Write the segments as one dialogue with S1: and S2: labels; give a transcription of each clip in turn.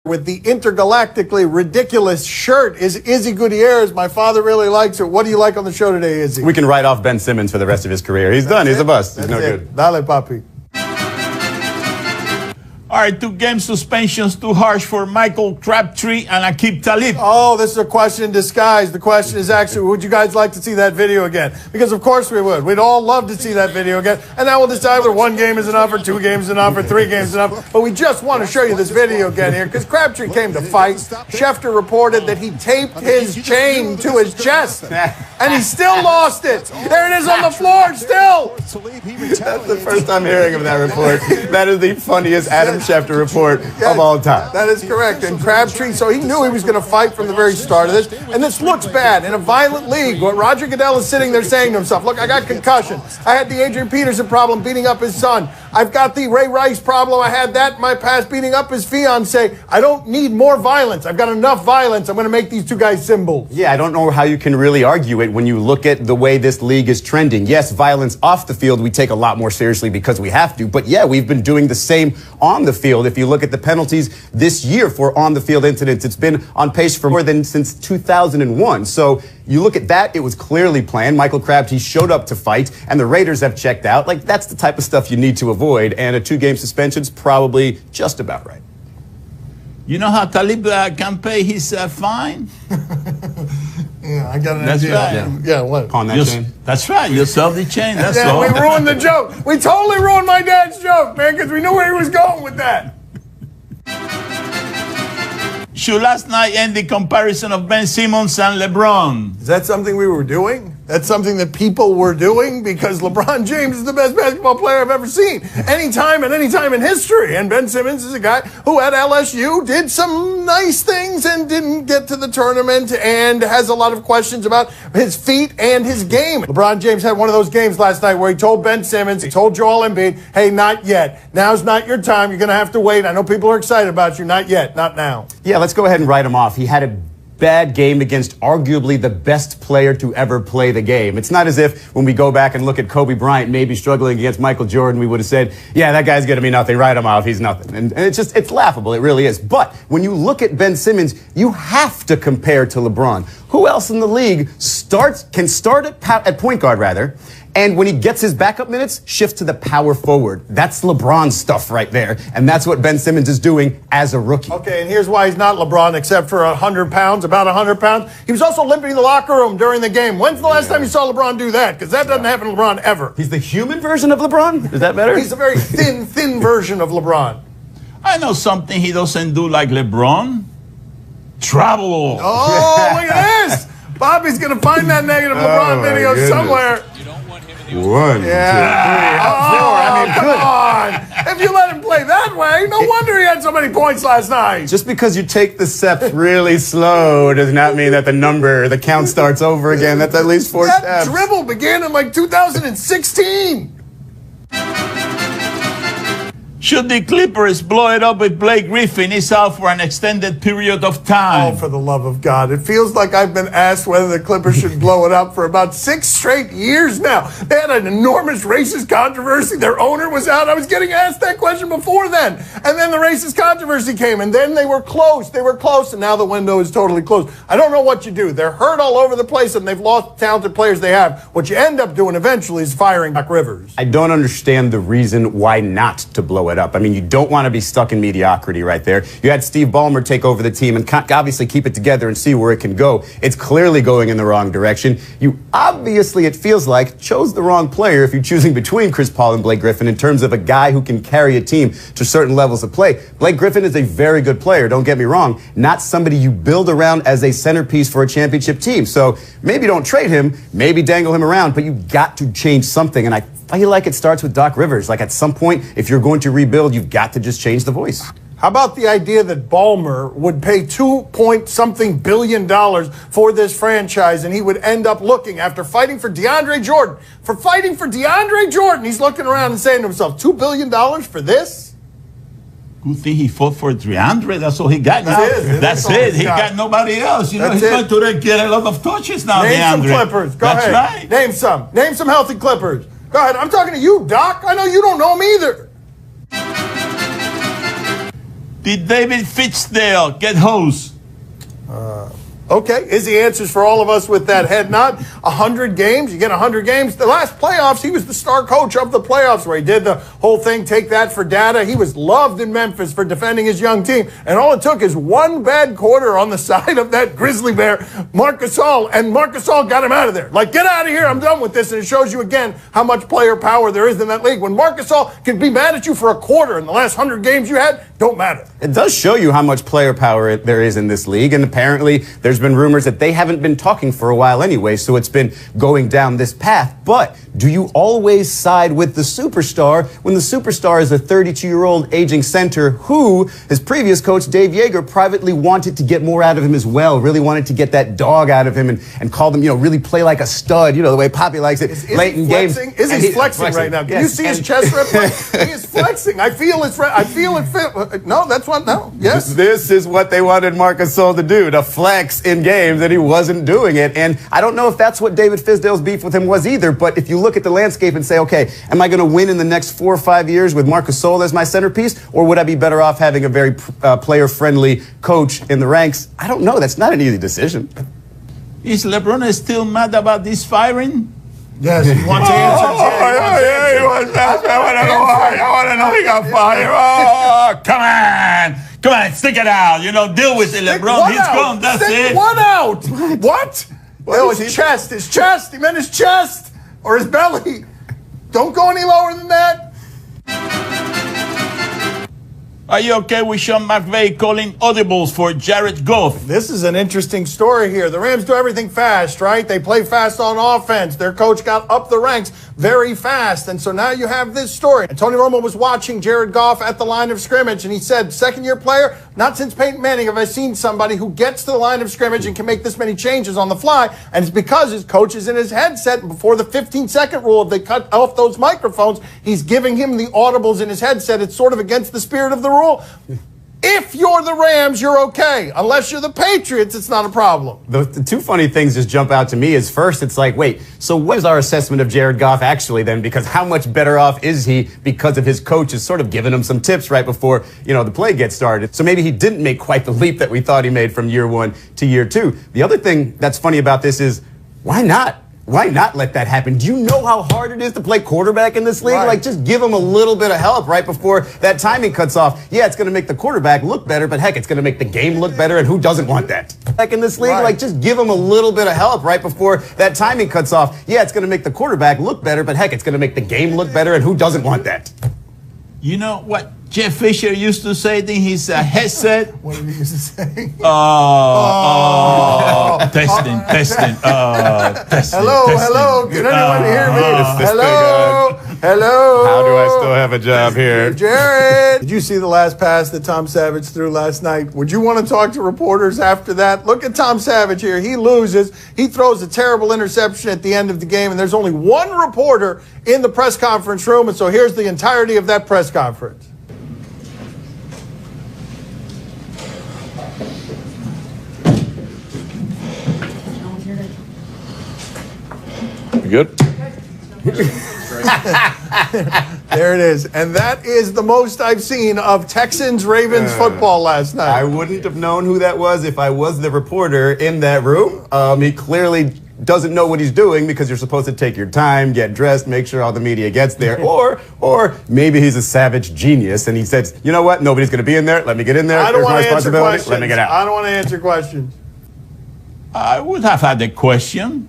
S1: with the intergalactically ridiculous shirt is Izzy Gutierrez. My father really likes it. What do you like on the show today, Izzy?
S2: We can write off Ben Simmons for the rest of his career. He's done. He's a bust. He's no good.
S1: Dale, papi.
S3: All right, 2-game suspensions too harsh for Michael Crabtree and Aqib Talib.
S1: Oh, this is a question in disguise. The question is actually, would you guys like to see that video again? Because of course we would. We'd all love to see that video again. And now we'll decide whether 1 game is enough or 2 games is enough or 3 games is enough. But we just want to show you this video again here because Crabtree came to fight. Schefter reported that he taped his chain to his chest. And he still lost it. There it is on the floor still.
S2: That's the first time hearing of that report. That is the funniest Adam Schefter report of all time.
S1: That is correct. And Crabtree, so he knew he was going to fight from the very start of this. And this looks bad. In a violent league, what Roger Goodell is sitting there saying to himself, look, I got concussion. I had the Adrian Peterson problem beating up his son. I've got the Ray Rice problem. I had that in my past beating up his fiance. I don't need more violence. I've got enough violence. I'm going to make these 2 guys symbols.
S2: Yeah, I don't know how you can really argue it when you look at the way this league is trending. Yes, violence off the field we take a lot more seriously because we have to. But yeah, we've been doing the same on the field. If you look at the penalties this year for on-the-field incidents, it's been on pace for more than since 2001. So you look at that, it was clearly planned. Michael Crabtree showed up to fight, and the Raiders have checked out. Like, that's the type of stuff you need to avoid, and a 2-game suspension's probably just about right.
S3: You know how Talib can pay his fine?
S1: Yeah, I got an
S3: That's
S1: idea.
S3: right.
S1: Yeah, what?
S2: On that chain.
S3: That's right. You sell the chain. That's
S1: Yeah,
S3: all.
S1: we ruined the joke. We totally ruined my dad's joke, man, because we knew where he was going with that.
S3: Should last night end the comparison of Ben Simmons and LeBron?
S1: Is that something we were doing? That's something that people were doing? Because LeBron James is the best basketball player I've ever seen. Anytime and any time in history. And Ben Simmons is a guy who at LSU did some nice things and didn't get to the tournament and has a lot of questions about his feet and his game. LeBron James had one of those games last night where he told Ben Simmons, he told Joel Embiid, hey, not yet. Now's not your time. You're going to have to wait. I know people are excited about you. Not yet. Not now.
S2: Yeah, let's go ahead and write him off. He had a bad game against arguably the best player to ever play the game. It's not as if when we go back and look at Kobe Bryant maybe struggling against Michael Jordan, we would have said, yeah, that guy's going to be nothing. Write him off. He's nothing. And it's laughable. It really is. But when you look at Ben Simmons, you have to compare to LeBron. Who else in the league can start at point guard, rather, and when he gets his backup minutes, shift to the power forward. That's LeBron stuff right there. And that's what Ben Simmons is doing as a rookie.
S1: Okay, and here's why he's not LeBron except for 100 pounds, about 100 pounds. He was also limping in the locker room during the game. When's the last time you saw LeBron do that? Because that doesn't happen to LeBron ever.
S2: He's the human version of LeBron? Is that better?
S1: He's a very thin version of LeBron.
S3: I know something he doesn't do like LeBron. Travel.
S1: Oh, look at this. Bobby's going to find that negative LeBron video somewhere.
S2: One,
S1: Yeah. Come on. If you let him play that way, no wonder he had so many points last night.
S2: Just because you take the steps really slow does not mean that the count starts over again. That's at least 4
S1: That
S2: steps.
S1: dribble began in like 2016.
S3: Should the Clippers blow it up with Blake Griffin? He's out for an extended period of time.
S1: Oh, for the love of God. It feels like I've been asked whether the Clippers should blow it up for about 6 straight years now. They had an enormous racist controversy. Their owner was out. I was getting asked that question before then. And then the racist controversy came, and then they were close. They were close, and now the window is totally closed. I don't know what you do. They're hurt all over the place, and they've lost talented players they have. What you end up doing eventually is firing Doc Rivers.
S2: I don't understand the reason why not to blow it up. I mean, you don't want to be stuck in mediocrity right there. You had Steve Ballmer take over the team and obviously keep it together and see where it can go. It's clearly going in the wrong direction. You obviously, it feels like, chose the wrong player if you're choosing between Chris Paul and Blake Griffin in terms of a guy who can carry a team to certain levels of play. Blake Griffin is a very good player, don't get me wrong, not somebody you build around as a centerpiece for a championship team. So maybe don't trade him, maybe dangle him around, but you got to change something. And I feel like it starts with Doc Rivers. Like at some point, if you're going to rebuild, you've got to just change the voice.
S1: How about the idea that Ballmer would pay $2.something billion for this franchise and he would end up looking after fighting for DeAndre Jordan? For fighting for DeAndre Jordan, he's looking around and saying to himself, $2 billion for this?
S3: Good thing he fought for 300. That's all he got now. That's it. He got nobody else. You know, he's going to get a lot of touches now,
S1: Name
S3: DeAndre.
S1: some Clippers. Go ahead.
S3: Right.
S1: Name some. Name some healthy Clippers. Go ahead. I'm talking to you, Doc. I know you don't know them either.
S3: Did David Fitzdale get hosed?
S1: Okay, Izzy answers for all of us with that head nod. 100 games, you get 100 games. The last playoffs, he was the star coach of the playoffs where he did the whole thing, take that for data. He was loved in Memphis for defending his young team. And all it took is one bad quarter on the side of that grizzly bear, Marc Gasol, and Marc Gasol got him out of there. Like, get out of here, I'm done with this. And it shows you again how much player power there is in that league. When Marc Gasol can be mad at you for a quarter in the last 100 games you had, don't matter.
S2: It does show you how much player power there is in this league, and apparently there's been rumors that they haven't been talking for a while anyway, so it's been going down this path. But do you always side with the superstar when the superstar is a 32-year-old aging center who his previous coach, Dave Yeager, privately wanted to get more out of him as well, really wanted to get that dog out of him and called him, really play like a stud, the way Poppy likes it, late in games.
S1: Izzy's flexing right now. Can you see his chest rip? He is flexing. I feel it fit. No, that's what, no, yes.
S2: This is what they wanted Marc Gasol to do, to flex in games, and he wasn't doing it. And I don't know if that's what David Fizdale's beef with him was either, but if you look at the landscape and say, okay, am I going to win in the next 4 or 5 years with Marc Gasol as my centerpiece, or would I be better off having a very player-friendly coach in the ranks? I don't know. That's not an easy decision.
S3: Is LeBron still mad about this firing?
S1: Yes, he wants to answer.
S3: He wants to answer. I want to know he got fired. Oh, come on, stick it out. Deal with it, LeBron. He's gone. That's it.
S1: One out. What? Well, his chest. His chest. He meant his chest or his belly. Don't go any lower than that.
S3: Are you okay with Sean McVay calling audibles for Jared Goff?
S1: This is an interesting story here. The Rams do everything fast, right? They play fast on offense. Their coach got up the ranks very fast. And so now you have this story. And Tony Romo was watching Jared Goff at the line of scrimmage, and he said, second-year player, not since Peyton Manning have I seen somebody who gets to the line of scrimmage and can make this many changes on the fly. And it's because his coach is in his headset. And before the 15-second rule, if they cut off those microphones, he's giving him the audibles in his headset. It's sort of against the spirit of the rule. If you're the Rams, you're okay. Unless you're the Patriots, it's not a problem.
S2: The two funny ththings just jump out to me is first, it's like, wait, so what is our assessment of Jared Goff actually then? Because how much better off is he because of his coach is sort of giving him some tips right before, the play gets started. So maybe he didn't make quite the leap that we thought he made from year one to year two. The other thing that's funny about this is, why not? Why not let that happen? Do you know how hard it is to play quarterback in this league?
S1: Right.
S2: Like, just give him a little bit of help right before that timing cuts off. Yeah, it's going to make the quarterback look better, but heck, it's going to make the game look better, and who doesn't want that? Like in this league,
S1: Right.
S2: like, just give him a little bit of help right before that timing cuts off. Yeah, it's going to make the quarterback look better, but heck, it's going to make the game look better, and who doesn't want that?
S3: You know what Jeff Fisher used to say in his headset?
S1: What did he used to say?
S3: Testing. Testing.
S1: Hello. Can anyone hear me? Hello.
S2: How do I still have a job here?
S1: Jared. Did you see the last pass that Tom Savage threw last night? Would you want to talk to reporters after that? Look at Tom Savage here. He loses. He throws a terrible interception at the end of the game, and there's only one reporter in the press conference room, and so here's the entirety of that press conference.
S2: Good.
S1: There it is. And that is the most I've seen of Texans-Ravens football last night.
S2: I wouldn't have known who that was if I was the reporter in that room. He clearly doesn't know what he's doing because you're supposed to take your time, get dressed, make sure all the media gets there. Or maybe he's a savage genius and he says, you know what? Nobody's going to be in there. Let me get in there.
S1: I don't
S2: There's my
S1: want to answer
S2: responsibility.
S1: questions.
S2: Let me get out.
S1: I don't want to answer questions.
S3: I would have had a question.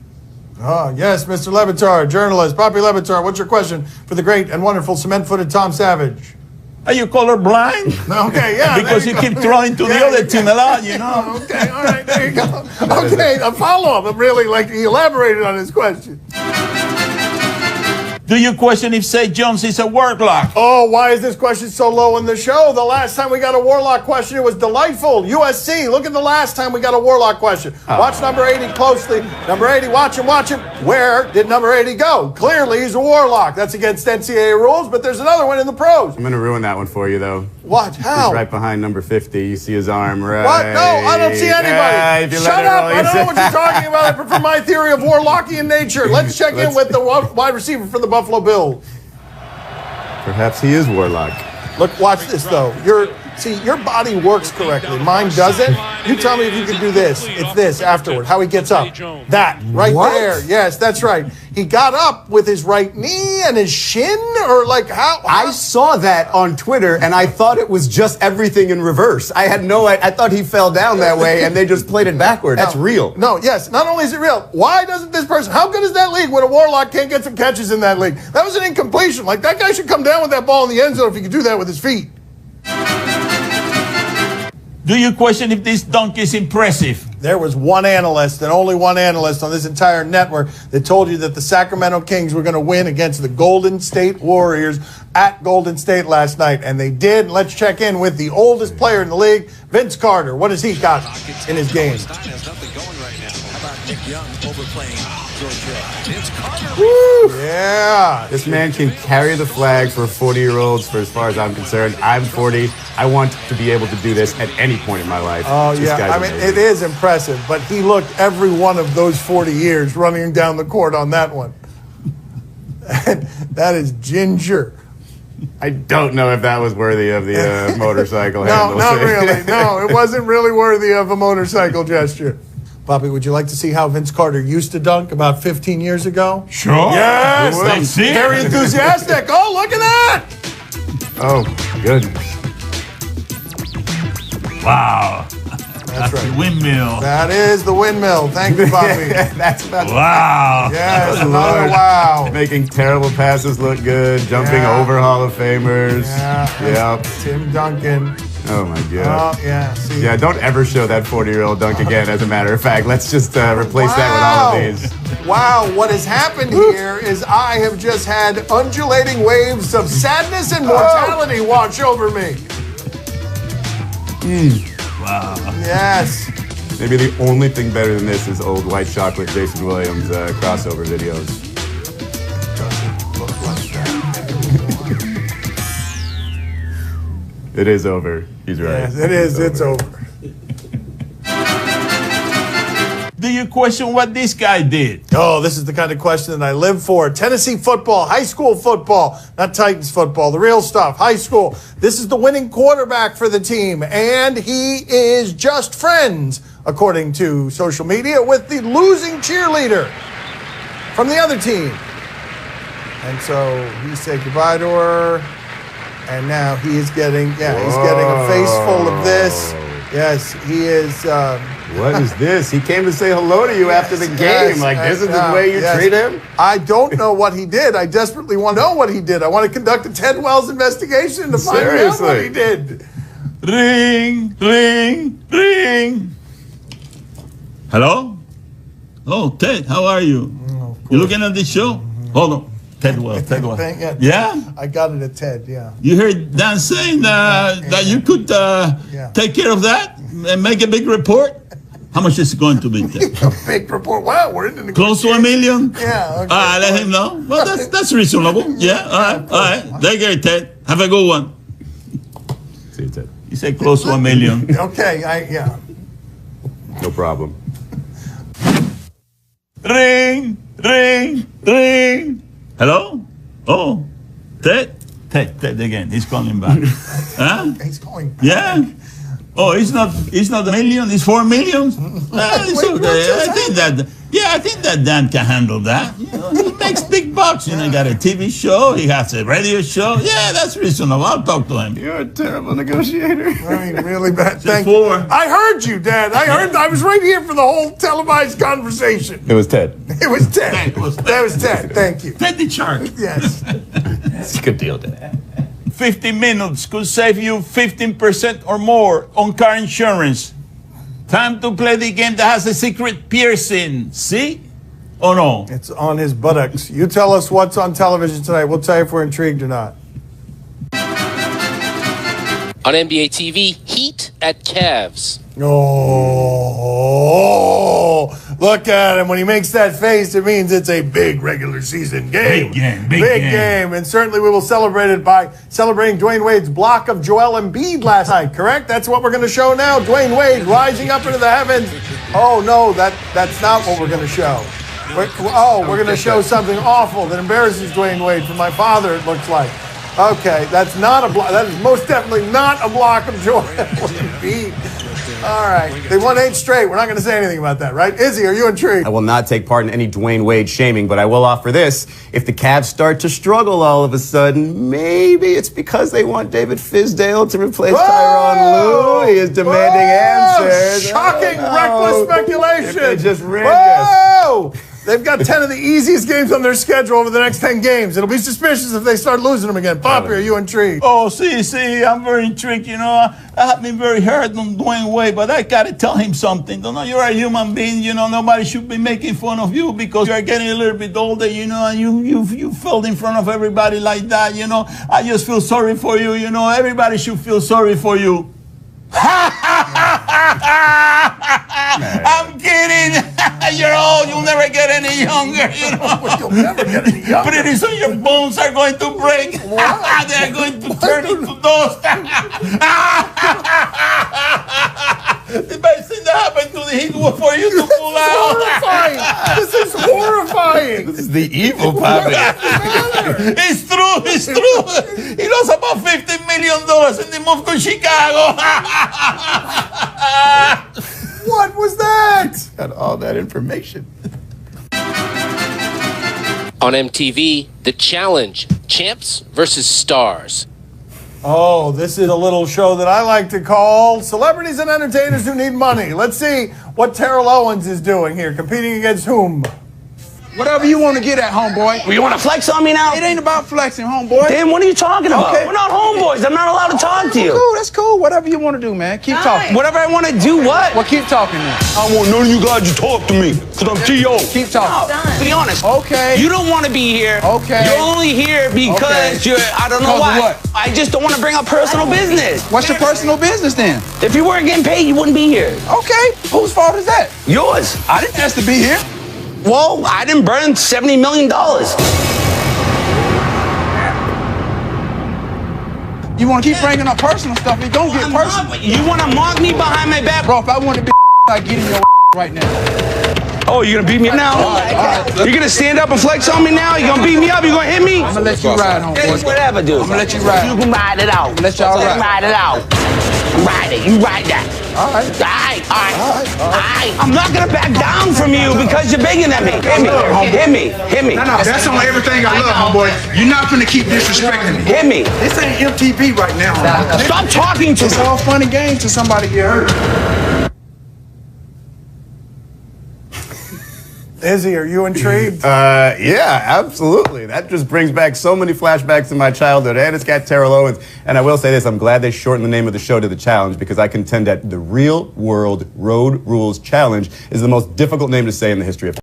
S1: Oh, yes, Mr. Levitar, journalist. Poppy Levitar, what's your question for the great and wonderful cement-footed Tom Savage?
S3: Are you colorblind?
S1: Okay, yeah.
S3: Because you keep throwing to the other team a lot, you know.
S1: Okay, all right, there you go. Okay, a follow-up. Really, he elaborated on his question.
S3: Do you question if St. John's is a word lock?
S1: Oh, why is this question so low in the show? The last time we got a Warlock question, it was delightful. USC, look at the last time we got a Warlock question. Watch number 80 closely. Number 80, watch him. Where did number 80 go? Clearly, he's a Warlock. That's against NCAA rules, but there's another one in the pros.
S2: I'm going to ruin that one for you, though.
S1: What? How?
S2: He's right behind number 50. You see his arm right.
S1: What? No, I don't see anybody. Shut up. I don't know what you're talking about. But from my theory of Warlockian nature, let's check in with the wide receiver for the Buffalo Bills.
S2: Perhaps he is Warlock.
S1: Look, watch this, though. See, your body works correctly. Mine doesn't. You tell me if you can do this. It's this afterward. How he gets up. That right there. Yes, that's right. He got up with his right knee and his shin, or like how?
S2: I saw that on Twitter, and I thought it was just everything in reverse. I thought he fell down that way, and they just played it backward. That's real.
S1: No, yes. Not only is it real, why doesn't this person? How good is that league when a Warlock can't get some catches in that league? That was an incompletion. Like that guy should come down with that ball in the end zone if he could do that with his feet.
S3: Do you question if this dunk is impressive?
S1: There was one analyst and only one analyst on this entire network that told you that the Sacramento Kings were going to win against the Golden State Warriors at Golden State last night, and they did. Let's check in with the oldest player in the league, Vince Carter. What has he got in his game? Woo! Yeah.
S2: This man can carry the flag for 40-year-olds for as far as I'm concerned. I'm 40. I want to be able to do this at any point in my life.
S1: Oh, yeah. I mean, it is impressive, but he looked every one of those 40 years running down the court on that one. And that is ginger.
S2: I don't know if that was worthy of the motorcycle handle.
S1: No, not really. No, it wasn't really worthy of a motorcycle gesture. Bobby, would you like to see how Vince Carter used to dunk about 15 years ago?
S3: Sure.
S1: Yes.
S3: Let's see.
S1: Very enthusiastic. Oh, look at that.
S2: Oh, goodness.
S3: Wow.
S1: That's right.
S3: The windmill.
S1: That is the windmill. Thank you, Bobby.
S2: That's about
S3: Wow.
S1: Yes, another wow.
S2: Making terrible passes look good, jumping over Hall of Famers.
S1: Yeah.
S2: Yep.
S1: Tim Duncan.
S2: Oh, my God.
S1: Oh, yeah. See.
S2: Yeah, don't ever show that 40-year-old dunk again, as a matter of fact. Let's just replace that with all of these.
S1: Wow, what has happened here is I have just had undulating waves of sadness and mortality wash over me.
S3: Wow.
S1: Yes.
S2: Maybe the only thing better than this is old White Chocolate Jason Williams crossover videos.
S1: Doesn't look like that.
S2: It is over. He's right.
S1: Yes, it is. It's over.
S3: Do you question what this guy did?
S1: Oh, this is the kind of question that I live for. Tennessee football, high school football, not Titans football, the real stuff, high school. This is the winning quarterback for the team, and he is just friends, according to social media, with the losing cheerleader from the other team. And so he said goodbye to her, and now he is getting, he's getting a face full of this. Yes, he is.
S2: What is this? He came to say hello to you after the game. This is the way you treat him?
S1: I don't know what he did. I desperately want to know what he did. I want to conduct a Ted Wells investigation to find out what he did.
S3: Ring, ring, ring. Hello? Oh, Ted, how are you? You looking at this show? Hold on. Ted Wells, Ted Wells. Yeah?
S1: I got it at Ted, yeah.
S3: You heard Dan saying that you could take care of that and make a big report? How much is it going to be, Ted?
S1: A big report. Wow, we're in the
S3: Close to $1 million?
S1: Yeah. Okay.
S3: Let him know. Well, that's reasonable. Yeah, all right. Take care, Ted. Have a good one.
S2: See you, Ted.
S3: He said close to $1 million.
S1: Okay,
S2: No problem.
S3: Ring, ring, ring. Hello? Oh, Ted? Ted again. He's calling back. Huh?
S1: He's calling back.
S3: Yeah? Oh, it's not $1 million, it's $4 million? It's okay. I think that Dan can handle that. You know, he makes big bucks. You know, he got a TV show, he has a radio show. Yeah, that's reasonable. I'll talk to him.
S2: You're a terrible negotiator.
S1: I mean, really bad. Thank you. I heard you, Dad. I was right here for the whole televised conversation.
S2: It was Ted.
S1: It was Ted. That was Ted. Thank you.
S3: Ted the Shark.
S1: Yes.
S2: It's a good deal, Ted.
S3: 50 minutes could save you 15% or more on car insurance. Time to play the game that has a secret piercing. See? Or no?
S1: It's on his buttocks. You tell us what's on television tonight. We'll tell you if we're intrigued or not.
S4: On NBA TV, Heat at Cavs.
S1: Oh, look at him. When he makes that face, it means it's a big regular season game.
S3: Big game.
S1: And certainly we will celebrate it by celebrating Dwayne Wade's block of Joel Embiid last night, correct? That's what we're going to show now. Dwayne Wade rising up into the heavens. Oh, no, that's not what we're going to show. We're going to show something awful that embarrasses Dwayne Wade for my father, it looks like. Okay, that's not a block. That is most definitely not a block of Joel Embiid. All right, they won 8 straight. We're not going to say anything about that, right? Izzy, are you intrigued?
S2: I will not take part in any Dwayne Wade shaming, but I will offer this. If the Cavs start to struggle all of a sudden, maybe it's because they want David Fizdale to replace Tyronn Lue. He is demanding answers.
S1: Shocking, reckless speculation.
S2: They just ran this.
S1: They've got 10 of the easiest games on their schedule over the next 10 games. It'll be suspicious if they start losing them again. Poppy, are you intrigued?
S3: Oh, see, I'm very intrigued. You know, I have been very hurt on Dwayne Wade, but I gotta tell him something. You know, you're a human being. You know, nobody should be making fun of you because you're getting a little bit older. You know, and you felt in front of everybody like that. You know, I just feel sorry for you. You know, everybody should feel sorry for you. I'm kidding. You're old. You'll never get any younger. You know.
S1: You'll never get any younger.
S3: Pretty soon your bones are going to break. They're going to turn into dust. The best thing that happened to the Heat was for you to pull out.
S1: This is horrifying.
S2: This is the evil Poppy.
S3: It's true. It's true. He lost about $50 million in the move to Chicago.
S1: What was that?
S2: Got all that information.
S4: On MTV, The Challenge, Champs versus Stars.
S1: Oh, this is a little show that I like to call Celebrities and Entertainers Who Need Money. Let's see what Terrell Owens is doing here, competing against whom?
S5: Whatever you want to get at, homeboy.
S6: You want to flex on me now?
S5: It ain't about flexing, homeboy.
S6: Then what are you talking about?
S5: Okay.
S6: We're not homeboys. I'm not allowed to talk to you.
S5: Cool, that's cool. Whatever you want to do, man. Keep talking.
S6: Whatever I want to do, what?
S5: Well, keep talking then.
S7: I want none of you guys to talk to me, because I'm T.O.
S5: Keep talking.
S6: To be honest.
S5: Okay.
S6: You don't want to be here.
S5: Okay.
S6: You're only here because
S5: Okay.
S6: you're, I don't know
S5: Because of
S6: why.
S5: what?
S6: I just don't want to bring up personal business.
S5: What's your personal business then?
S6: If you weren't getting paid, you wouldn't be here.
S5: Okay. Whose fault is that?
S6: Yours.
S5: I didn't ask to be here.
S6: Well, I didn't burn $70 million.
S5: You want to keep bringing up personal stuff, it don't get personal.
S6: You want to mock me behind my back?
S5: Bro, if I want to be I'd get in your right now.
S6: Oh, you're going to beat me up now?
S5: All right.
S6: You're going to stand up and flex on me now? You're going to beat me up? You're going to hit me?
S5: I'm going to let you ride, homeboy.
S6: Whatever, dude.
S5: I'm going to let you ride.
S6: You can ride it out.
S5: Let y'all ride.
S6: Ride it out. Ride it. You ride that.
S5: All right.
S6: All right. I'm not going to back down from you because you're bigger than me. Hit me. Hit me. Hit me.
S5: No, that's on everything I love, homeboy. You're not going to keep disrespecting me.
S6: Hit me.
S5: This ain't MTV right now.
S6: Stop talking to me.
S5: It's all fun and games till somebody get hurt.
S1: Izzy, are you intrigued?
S2: Yeah, absolutely. That just brings back so many flashbacks to my childhood. And it's got Terrell Owens. And I will say this, I'm glad they shortened the name of the show to The Challenge because I contend that the Real World Road Rules Challenge is the most difficult name to say in the history of